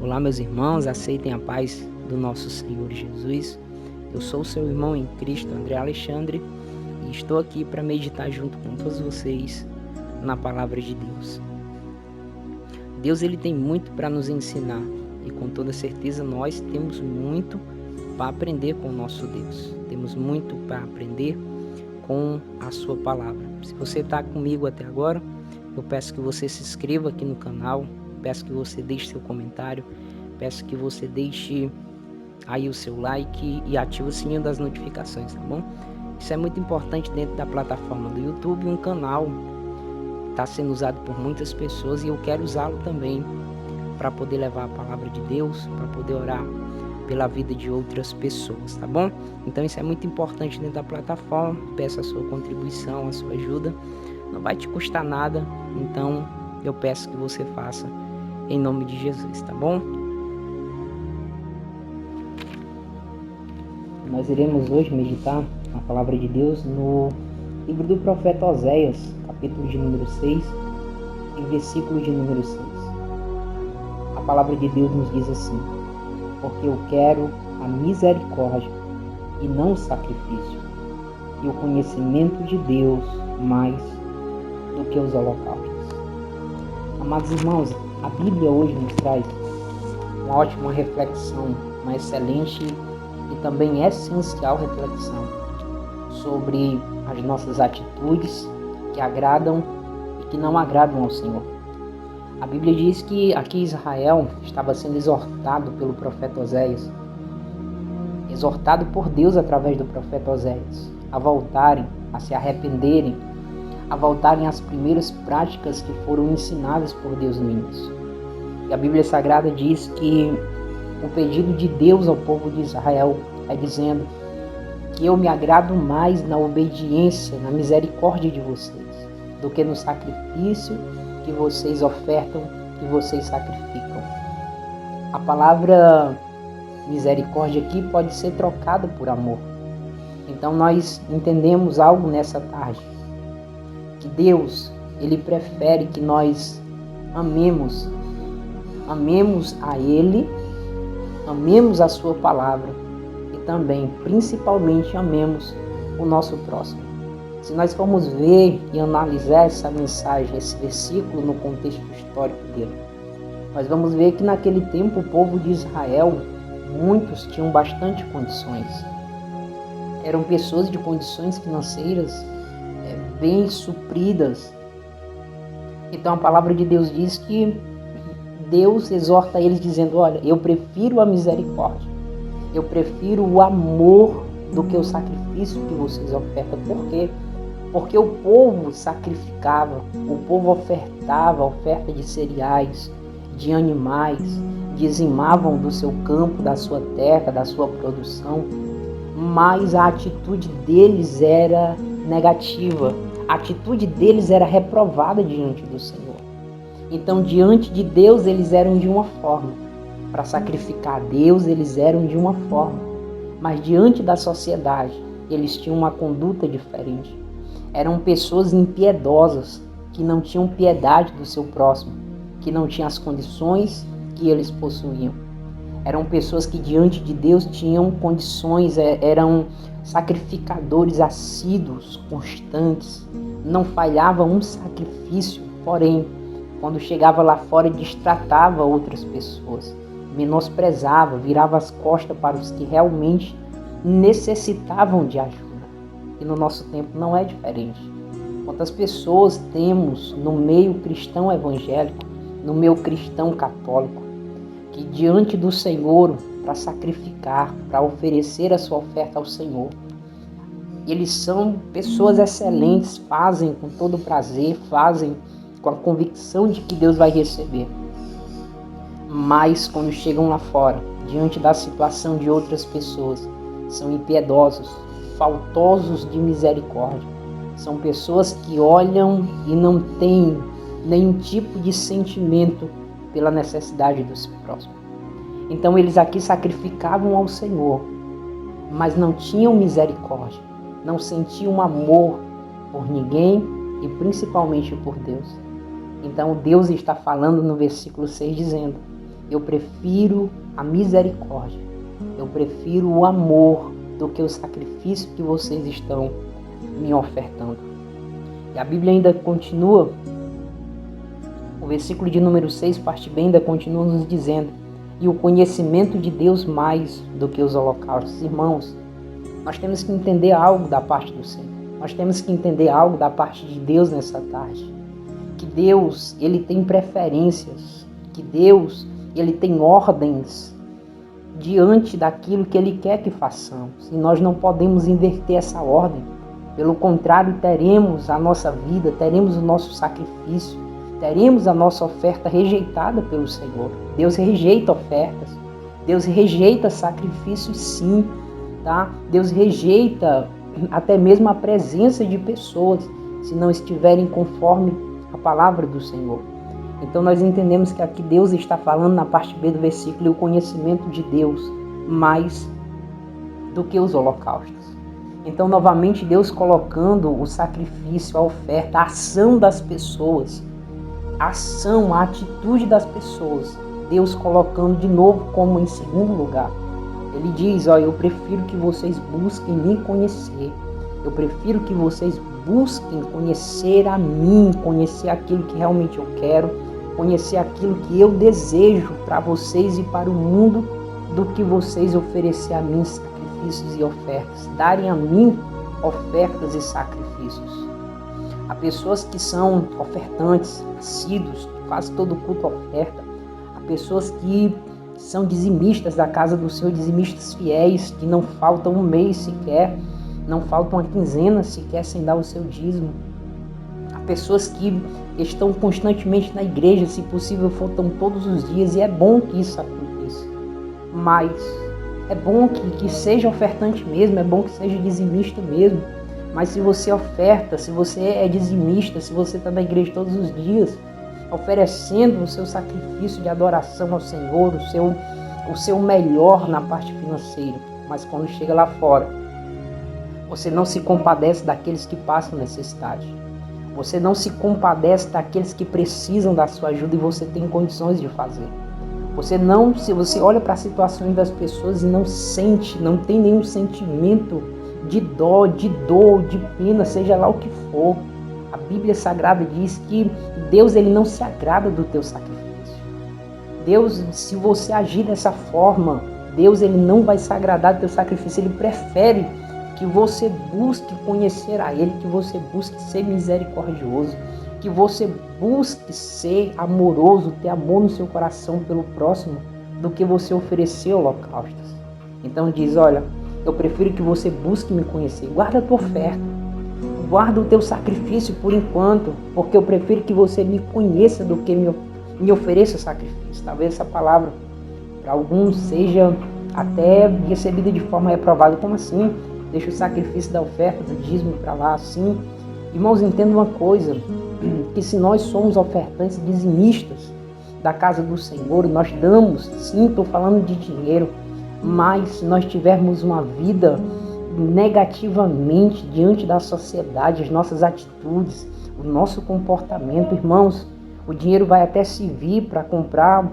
Olá, meus irmãos, aceitem a paz do nosso Senhor Jesus. Eu sou o seu irmão em Cristo, André Alexandre, e estou aqui para meditar junto com todos vocês na palavra de Deus. Deus ele tem muito para nos ensinar e com toda certeza nós temos muito para aprender com o nosso Deus. Temos muito para aprender com a sua palavra. Se você está comigo até agora, eu peço que você se inscreva aqui no canal, peço que você deixe seu comentário, peço que você deixe aí o seu like e ative o sininho das notificações, tá bom? Isso é muito importante dentro da plataforma do YouTube, um canal está sendo usado por muitas pessoas e eu quero usá-lo também para poder levar a palavra de Deus, para poder orar pela vida de outras pessoas, tá bom? Então isso é muito importante dentro da plataforma, peço a sua contribuição, a sua ajuda, não vai te custar nada, então eu peço que você faça em nome de Jesus, tá bom? Nós iremos hoje meditar a palavra de Deus no livro do profeta Oséias, capítulo de número 6 e versículo de número 6. A palavra de Deus nos diz assim: porque eu quero a misericórdia e não o sacrifício, e o conhecimento de Deus mais do que os holocaustos. Amados irmãos, a Bíblia hoje nos traz uma ótima reflexão, uma excelente e também essencial reflexão sobre as nossas atitudes que agradam e que não agradam ao Senhor. A Bíblia diz que aqui Israel estava sendo exortado pelo profeta Oséias, exortado por Deus através do profeta Oséias, a voltarem, a se arrependerem, a voltarem às primeiras práticas que foram ensinadas por Deus no início. E a Bíblia Sagrada diz que o pedido de Deus ao povo de Israel é dizendo que eu me agrado mais na obediência, na misericórdia de vocês, do que no sacrifício que vocês ofertam, que vocês sacrificam. A palavra misericórdia aqui pode ser trocada por amor. Então nós entendemos algo nessa tarde, que Deus, ele prefere que nós amemos a Ele, amemos a sua palavra e também, principalmente, amemos o nosso próximo. Se nós formos ver e analisar essa mensagem, esse versículo no contexto histórico dele, nós vamos ver que naquele tempo o povo de Israel, muitos tinham bastante condições. Eram pessoas de condições financeiras bem supridas. Então a palavra de Deus diz que Deus exorta eles dizendo: olha, eu prefiro a misericórdia, eu prefiro o amor do que o sacrifício que vocês ofertam. Por quê? Porque o povo sacrificava, o povo ofertava oferta de cereais, de animais, dizimavam do seu campo, da sua terra, da sua produção, mas a atitude deles era negativa, a atitude deles era reprovada diante do Senhor. Então, diante de Deus, eles eram de uma forma, para sacrificar a Deus, eles eram de uma forma, mas diante da sociedade, eles tinham uma conduta diferente. Eram pessoas impiedosas, que não tinham piedade do seu próximo, que não tinham as condições que eles possuíam. Eram pessoas que diante de Deus tinham condições, eram sacrificadores assíduos, constantes, não falhava um sacrifício, porém, quando chegava lá fora, destratava outras pessoas, menosprezava, virava as costas para os que realmente necessitavam de ajuda. E no nosso tempo não é diferente. Quantas pessoas temos no meio cristão evangélico, no meio cristão católico, que diante do Senhor, para sacrificar, para oferecer a sua oferta ao Senhor, eles são pessoas excelentes, fazem com todo prazer, fazem com a convicção de que Deus vai receber. Mas quando chegam lá fora, diante da situação de outras pessoas, são impiedosos, faltosos de misericórdia. São pessoas que olham e não têm nenhum tipo de sentimento pela necessidade do seu próximo. Então eles aqui sacrificavam ao Senhor, mas não tinham misericórdia, não sentiam amor por ninguém e principalmente por Deus. Então Deus está falando no versículo 6 dizendo Eu prefiro a misericórdia, eu prefiro o amor do que o sacrifício que vocês estão me ofertando. E a Bíblia ainda continua, o versículo de número 6, parte B, ainda continua nos dizendo: e o conhecimento de Deus mais do que os holocaustos. Irmãos, nós temos que entender algo da parte do Senhor. Nós temos que entender algo da parte de Deus nessa tarde. Que Deus, Ele tem preferências. Que Deus, Ele tem ordens diante daquilo que Ele quer que façamos. E nós não podemos inverter essa ordem. Pelo contrário, teremos a nossa vida, teremos o nosso sacrifício, teremos a nossa oferta rejeitada pelo Senhor. Deus rejeita ofertas, Deus rejeita sacrifícios, sim, tá? Deus rejeita até mesmo a presença de pessoas se não estiverem conforme a palavra do Senhor. Então nós entendemos que aqui Deus está falando na parte B do versículo, o conhecimento de Deus mais do que os holocaustos. Então novamente Deus colocando o sacrifício, a oferta, a ação das pessoas, a ação, a atitude das pessoas, Deus colocando de novo como em segundo lugar. Ele diz, eu prefiro que vocês busquem me conhecer. Eu prefiro que vocês busquem conhecer a mim, conhecer aquilo que realmente eu quero, conhecer aquilo que eu desejo para vocês e para o mundo, do que vocês oferecer a mim sacrifícios e ofertas, darem a mim ofertas e sacrifícios. Há pessoas que são ofertantes, assíduos, quase todo culto oferta. Há pessoas que são dizimistas da casa do Senhor, dizimistas fiéis, que não faltam um mês sequer, não faltam uma quinzena sequer sem dar o seu dízimo. Há pessoas que estão constantemente na igreja, se possível faltam todos os dias, e é bom que isso aconteça. Mas é bom que seja ofertante mesmo, é bom que seja dizimista mesmo. Mas se você oferta, se você é dizimista, se você está na igreja todos os dias, oferecendo o seu sacrifício de adoração ao Senhor, o seu melhor na parte financeira, mas quando chega lá fora, você não se compadece daqueles que passam necessidade. Você não se compadece daqueles que precisam da sua ajuda e você tem condições de fazer. Se você olha para as situações das pessoas e não sente, não tem nenhum sentimento de dó, de dor, de pena, seja lá o que for. A Bíblia Sagrada diz que Deus, ele não se agrada do teu sacrifício. Deus, se você agir dessa forma, Deus, ele não vai se agradar do teu sacrifício. Ele prefere que você busque conhecer a Ele, que você busque ser misericordioso, que você busque ser amoroso, ter amor no seu coração pelo próximo, do que você oferecer holocaustos. Então diz, eu prefiro que você busque me conhecer. Guarda a tua oferta, guarda o teu sacrifício por enquanto, porque eu prefiro que você me conheça do que me ofereça sacrifício. Talvez essa palavra para alguns seja até recebida de forma reprovada. Como assim? Deixa o sacrifício da oferta, do dízimo para lá, assim. Irmãos, entenda uma coisa, que se nós somos ofertantes dizimistas da casa do Senhor, nós damos, sim, estou falando de dinheiro, mas se nós tivermos uma vida negativamente diante da sociedade, as nossas atitudes, o nosso comportamento, irmãos, o dinheiro vai até servir para comprar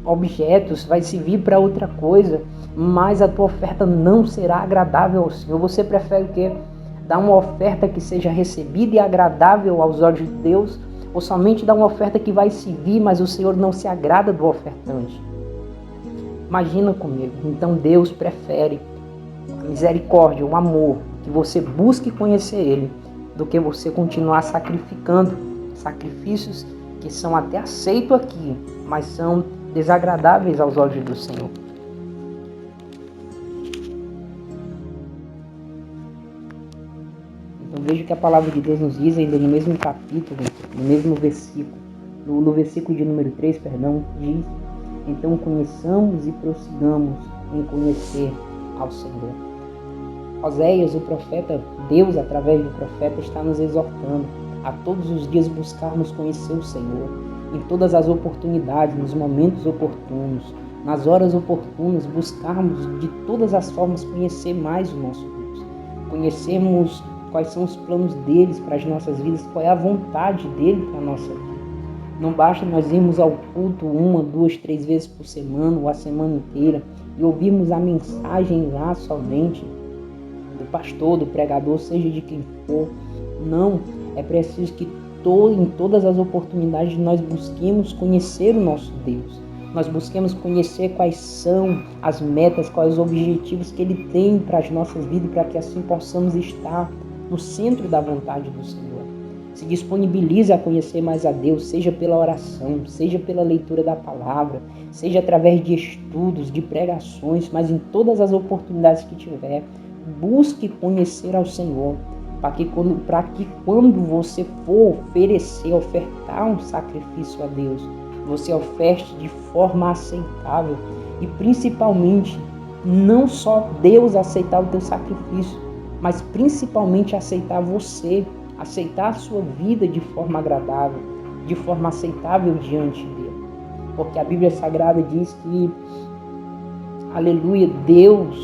objetos, vai servir para outra coisa, mas a tua oferta não será agradável ao Senhor. Você prefere o quê? Dar uma oferta que seja recebida e agradável aos olhos de Deus, ou somente dar uma oferta que vai servir, mas o Senhor não se agrada do ofertante? Imagina comigo. Então Deus prefere a misericórdia, o amor, que você busque conhecer Ele, do que você continuar sacrificando sacrifícios que são até aceitos aqui, mas são desagradáveis aos olhos do Senhor. Então veja que a palavra de Deus nos diz ainda no mesmo capítulo, no mesmo versículo, no versículo de número 3, diz: então conheçamos e prossigamos em conhecer ao Senhor. Oséias, o profeta, Deus através do profeta está nos exortando a todos os dias buscarmos conhecer o Senhor, em todas as oportunidades, nos momentos oportunos, nas horas oportunas, buscarmos de todas as formas conhecer mais o nosso Deus, conhecermos quais são os planos deles para as nossas vidas, qual é a vontade dele para a nossa vida. Não basta nós irmos ao culto 1, 2, 3 vezes por semana ou a semana inteira e ouvirmos a mensagem lá somente do pastor, do pregador, seja de quem for. Não, é preciso que em todas as oportunidades nós busquemos conhecer o nosso Deus. Nós busquemos conhecer quais são as metas, quais os objetivos que Ele tem para as nossas vidas, para que assim possamos estar no centro da vontade do Senhor. Se disponibilize a conhecer mais a Deus, seja pela oração, seja pela leitura da palavra, seja através de estudos, de pregações, mas em todas as oportunidades que tiver, busque conhecer ao Senhor, para que quando você for ofertar um sacrifício a Deus, você oferte de forma aceitável e principalmente não só Deus aceitar o teu sacrifício, mas principalmente aceitar você, aceitar a sua vida de forma agradável, de forma aceitável diante dele. Porque a Bíblia Sagrada diz que, aleluia, Deus,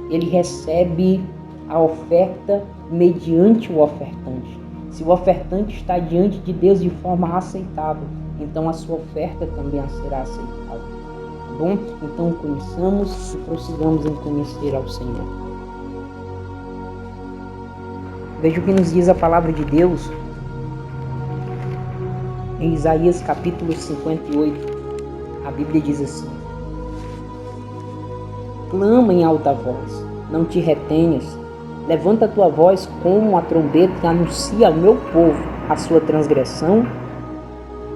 ele recebe a oferta mediante o ofertante. Se o ofertante está diante de Deus de forma aceitável, então a sua oferta também será aceitável. Tá bom? Então conheçamos e prossigamos em conhecer ao Senhor. Veja o que nos diz a palavra de Deus em Isaías capítulo 58. A Bíblia diz assim: clama em alta voz, não te retenhas, levanta a tua voz como a trombeta e anuncia ao meu povo a sua transgressão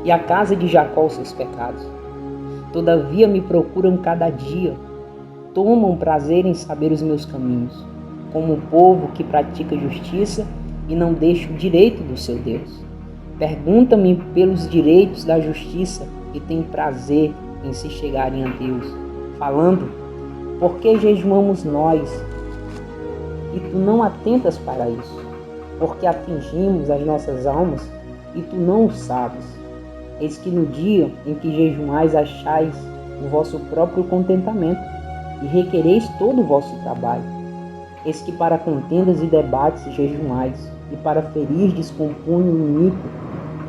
e à casa de Jacó os seus pecados. Todavia me procuram cada dia, tomam prazer em saber os meus caminhos, como um povo que pratica justiça e não deixa o direito do seu Deus. Pergunta-me pelos direitos da justiça e tem prazer em se chegarem a Deus, falando: por que jejuamos nós e tu não atentas para isso? Porque afligimos as nossas almas e tu não o sabes. Eis que no dia em que jejuais achais o vosso próprio contentamento e requereis todo o vosso trabalho. Eis que para contendas e debates jejuais, e para ferirdes com punho iníquo,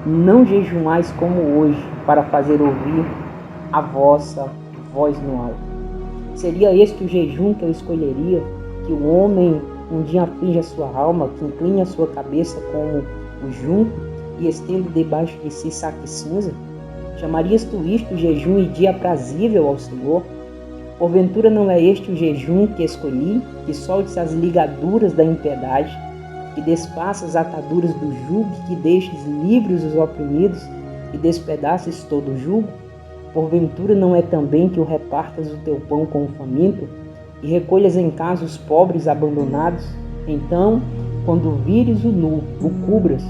não jejuais como hoje, para fazer ouvir a vossa voz no alto. Seria este o jejum que eu escolheria, que o homem um dia aflige a sua alma, que incline a sua cabeça como o junco, e estende debaixo de si saco e cinza? Chamarias tu isto jejum e dia aprazível ao Senhor? Porventura não é este o jejum que escolhi, que soltes as ligaduras da impiedade, que desfaças as ataduras do jugo, que deixes livres os oprimidos e despedaces todo o jugo? Porventura não é também que o repartas o teu pão com o faminto e recolhas em casa os pobres abandonados? Então, quando vires o nu, o cubras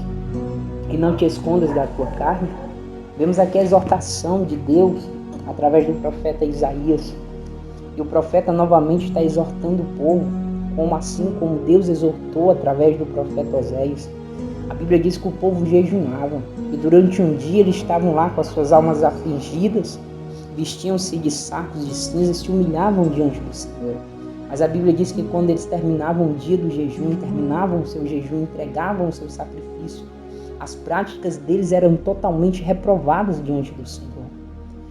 e não te escondas da tua carne? Vemos aqui a exortação de Deus através do profeta Isaías. E o profeta novamente está exortando o povo, como Deus exortou através do profeta Oséias. A Bíblia diz que o povo jejuava e durante um dia eles estavam lá com as suas almas afligidas, vestiam-se de sacos de cinza e se humilhavam diante do Senhor. Mas a Bíblia diz que quando eles terminavam o dia do jejum, terminavam o seu jejum, entregavam o seu sacrifício, as práticas deles eram totalmente reprovadas diante do Senhor.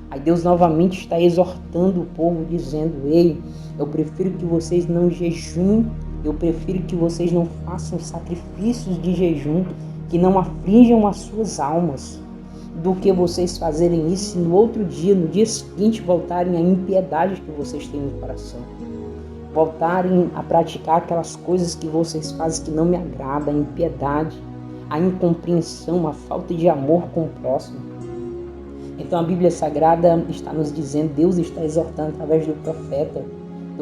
Aí Deus novamente está exortando o povo, dizendo: ei, eu prefiro que vocês não jejuem, eu prefiro que vocês não façam sacrifícios de jejum, que não aflijam as suas almas, do que vocês fazerem isso e no outro dia, no dia seguinte, voltarem à impiedade que vocês têm no coração. Voltarem a praticar aquelas coisas que vocês fazem que não me agradam, a impiedade, a incompreensão, a falta de amor com o próximo. Então a Bíblia Sagrada está nos dizendo, Deus está exortando através do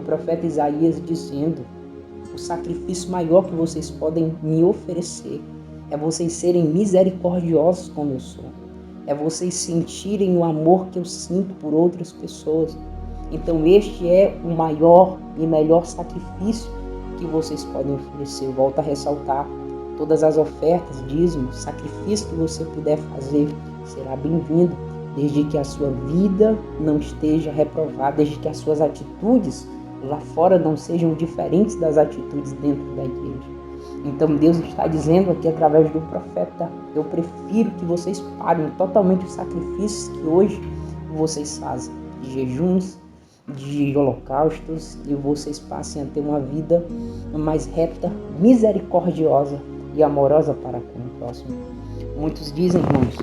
profeta Isaías, dizendo: o sacrifício maior que vocês podem me oferecer é vocês serem misericordiosos como eu sou. É vocês sentirem o amor que eu sinto por outras pessoas. Então este é o maior e melhor sacrifício que vocês podem oferecer. Eu volto a ressaltar: todas as ofertas, dízimos, sacrifício que você puder fazer será bem-vindo, desde que a sua vida não esteja reprovada, desde que as suas atitudes lá fora não sejam diferentes das atitudes dentro da igreja. Então Deus está dizendo aqui através do profeta: eu prefiro que vocês parem totalmente os sacrifícios que hoje vocês fazem, de jejuns, de holocaustos, e vocês passem a ter uma vida mais reta, misericordiosa e amorosa para com o próximo. Muitos dizem, irmãos,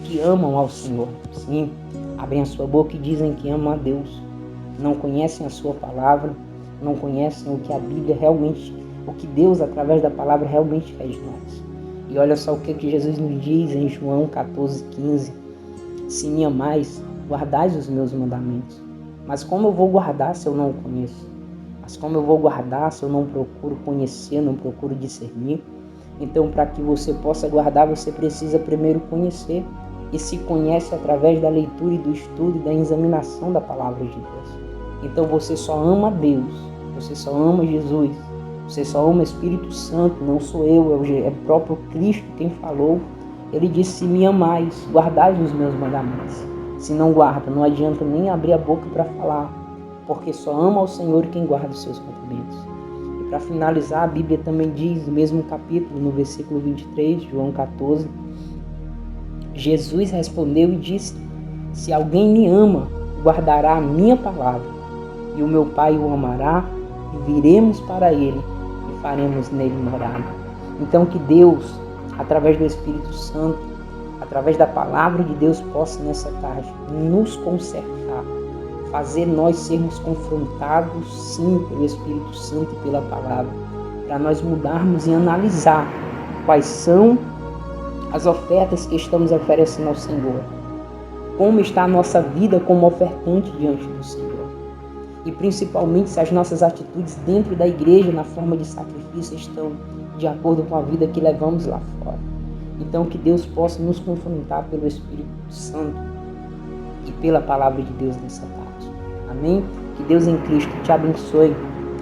que amam ao Senhor. Sim, abrem a sua boca e dizem que amam a Deus. Não conhecem a sua palavra, não conhecem o que a Bíblia realmente, o que Deus através da palavra realmente fez de nós. E olha só o que Jesus nos diz em João 14,15: se me amais, guardais os meus mandamentos. Mas como eu vou guardar se eu não o conheço? Mas como eu vou guardar se eu não procuro conhecer, não procuro discernir? Então, para que você possa guardar, você precisa primeiro conhecer. E se conhece através da leitura e do estudo e da examinação da palavra de Deus. Então você só ama Deus, você só ama Jesus, você só ama o Espírito Santo, não sou eu, é o próprio Cristo quem falou. Ele disse: se me amais, guardai os meus mandamentos. Se não guarda, não adianta nem abrir a boca para falar, porque só ama ao Senhor quem guarda os seus mandamentos. E para finalizar, a Bíblia também diz, no mesmo capítulo, no versículo 23, João 14, Jesus respondeu e disse: se alguém me ama, guardará a minha palavra, e o meu Pai o amará, e viremos para ele, e faremos nele morada. Então que Deus, através do Espírito Santo, através da palavra de Deus, possa nessa tarde nos consertar, fazer nós sermos confrontados, sim, pelo Espírito Santo e pela palavra, para nós mudarmos e analisar quais são as ofertas que estamos oferecendo ao Senhor. Como está a nossa vida como ofertante diante do Senhor. E principalmente se as nossas atitudes dentro da igreja, na forma de sacrifício, estão de acordo com a vida que levamos lá fora. Então que Deus possa nos confrontar pelo Espírito Santo e pela palavra de Deus nessa tarde. Amém? Que Deus em Cristo te abençoe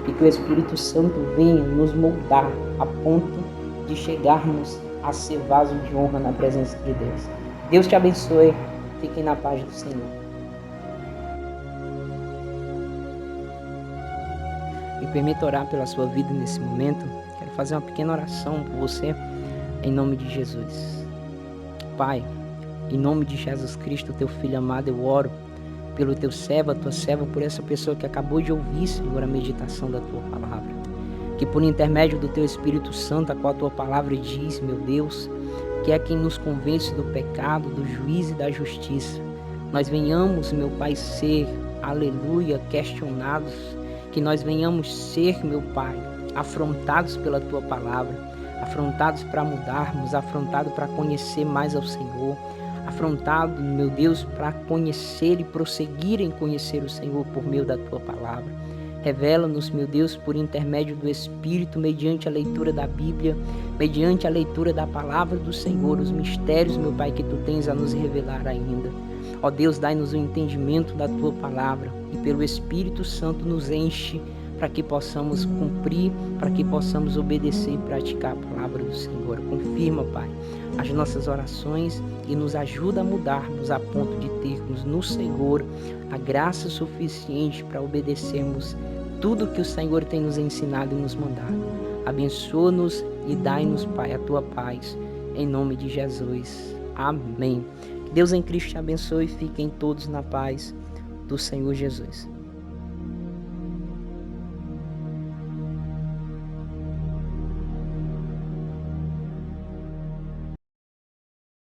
e que o Espírito Santo venha nos moldar a ponto de chegarmos a ser vaso de honra na presença de Deus. Deus te abençoe. Fiquem na paz do Senhor. Me permita orar pela sua vida nesse momento. Quero fazer uma pequena oração por você, em nome de Jesus. Pai, em nome de Jesus Cristo, teu Filho amado, eu oro pelo teu servo, a tua serva, por essa pessoa que acabou de ouvir, Senhor, a meditação da tua palavra. Que por intermédio do teu Espírito Santo, a qual a tua palavra diz, meu Deus, que é quem nos convence do pecado, do juízo e da justiça, nós venhamos, meu Pai, ser, aleluia, questionados, que nós venhamos ser, meu Pai, afrontados pela tua palavra, afrontados para mudarmos, afrontados para conhecer mais ao Senhor, afrontado, meu Deus, para conhecer e prosseguir em conhecer o Senhor por meio da tua palavra. Revela-nos, meu Deus, por intermédio do Espírito, mediante a leitura da Bíblia, mediante a leitura da palavra do Senhor, os mistérios, meu Pai, que tu tens a nos revelar ainda. Ó Deus, dai-nos o entendimento da tua palavra e pelo Espírito Santo nos enche para que possamos cumprir, para que possamos obedecer e praticar a palavra do Senhor. Confirma, Pai, as nossas orações e nos ajuda a mudarmos a ponto de termos no Senhor a graça suficiente para obedecermos tudo que o Senhor tem nos ensinado e nos mandado. Abençoa-nos e dai-nos, Pai, a tua paz, em nome de Jesus. Amém. Que Deus em Cristo te abençoe e fiquem todos na paz do Senhor Jesus.